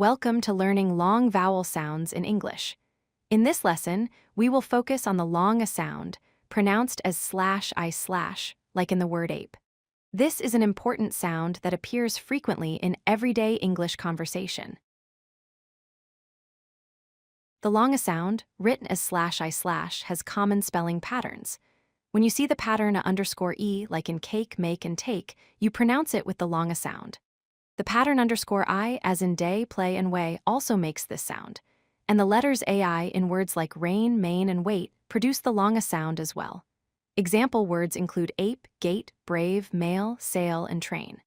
Welcome to learning long vowel sounds in English. In this lesson, we will focus on the long sound, pronounced as /I/, like in the word ape. This is an important sound that appears frequently in everyday English conversation. The long sound, written as /I/, has common spelling patterns. When you see the pattern _e, like in cake, make, and take, you pronounce it with the long sound. The pattern _I, as in day, play, and way, also makes this sound. And the letters AI in words like rain, main, and wait produce the long sound as well. Example words include ape, gate, brave, mail, sail, and train.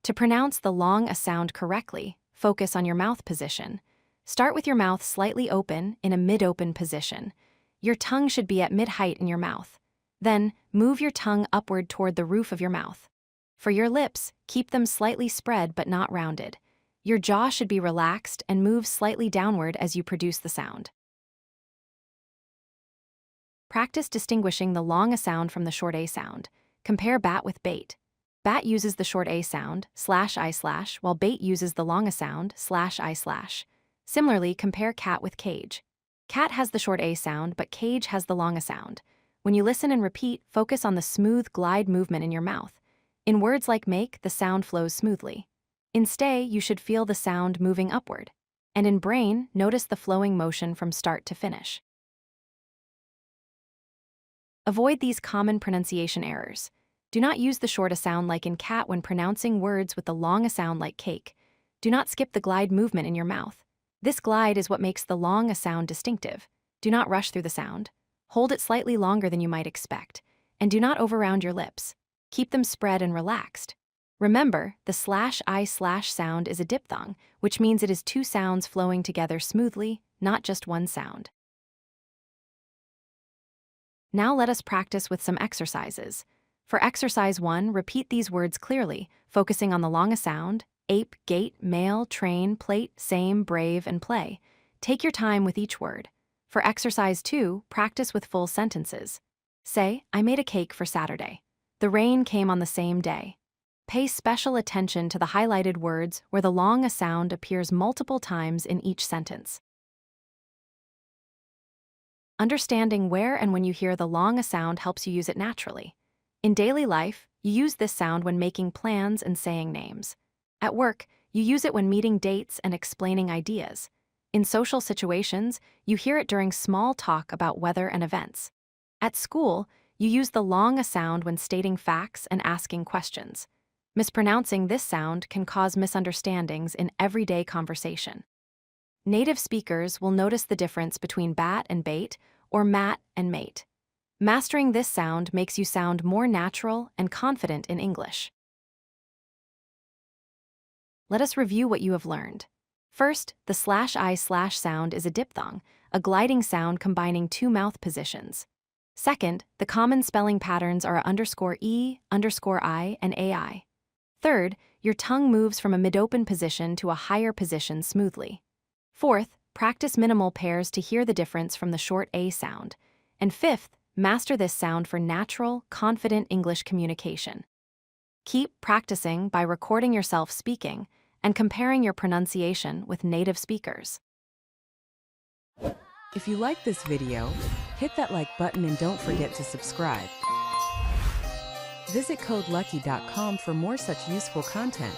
To pronounce the long sound correctly, focus on your mouth position. Start with your mouth slightly open in a mid-open position. Your tongue should be at mid-height in your mouth. Then, move your tongue upward toward the roof of your mouth. For your lips, keep them slightly spread but not rounded. Your jaw should be relaxed and move slightly downward as you produce the sound. Practice distinguishing the long sound from the short a sound. Compare bat with bait. Bat uses the short a sound, /I/, while bait uses the long sound, /I/. Similarly, compare cat with cage. Cat has the short a sound, but cage has the long sound. When you listen and repeat, focus on the smooth glide movement in your mouth. In words like make, the sound flows smoothly. In stay, you should feel the sound moving upward. And in brain, notice the flowing motion from start to finish. Avoid these common pronunciation errors. Do not use the short sound like in cat when pronouncing words with the long sound like cake. Do not skip the glide movement in your mouth. This glide is what makes the long sound distinctive. Do not rush through the sound. Hold it slightly longer than you might expect. And do not overround your lips. Keep them spread and relaxed. Remember, the /I/ sound is a diphthong, which means it is two sounds flowing together smoothly, not just one sound. Now let us practice with some exercises. For exercise 1, repeat these words clearly, focusing on the long sound, ape, gate, mail, train, plate, same, brave, and play. Take your time with each word. For exercise 2, practice with full sentences. Say, I made a cake for Saturday. The rain came on the same day. Pay special attention to the highlighted words where the long sound appears multiple times in each sentence. Understanding where and when you hear the long sound helps you use it naturally. In daily life, you use this sound when making plans and saying names. At work, you use it when meeting dates and explaining ideas. In social situations, you hear it during small talk about weather and events. At school, you use the long sound when stating facts and asking questions. Mispronouncing this sound can cause misunderstandings in everyday conversation. Native speakers will notice the difference between bat and bait, or mat and mate. Mastering this sound makes you sound more natural and confident in English. Let us review what you have learned. First, the /I/ sound is a diphthong, a gliding sound combining two mouth positions. Second, the common spelling patterns are _e, _I, and AI. Third, your tongue moves from a mid-open position to a higher position smoothly. Fourth, practice minimal pairs to hear the difference from the short a sound. And fifth, master this sound for natural, confident English communication. Keep practicing by recording yourself speaking and comparing your pronunciation with native speakers. If you like this video, hit that like button and don't forget to subscribe. Visit codelucky.com for more such useful content.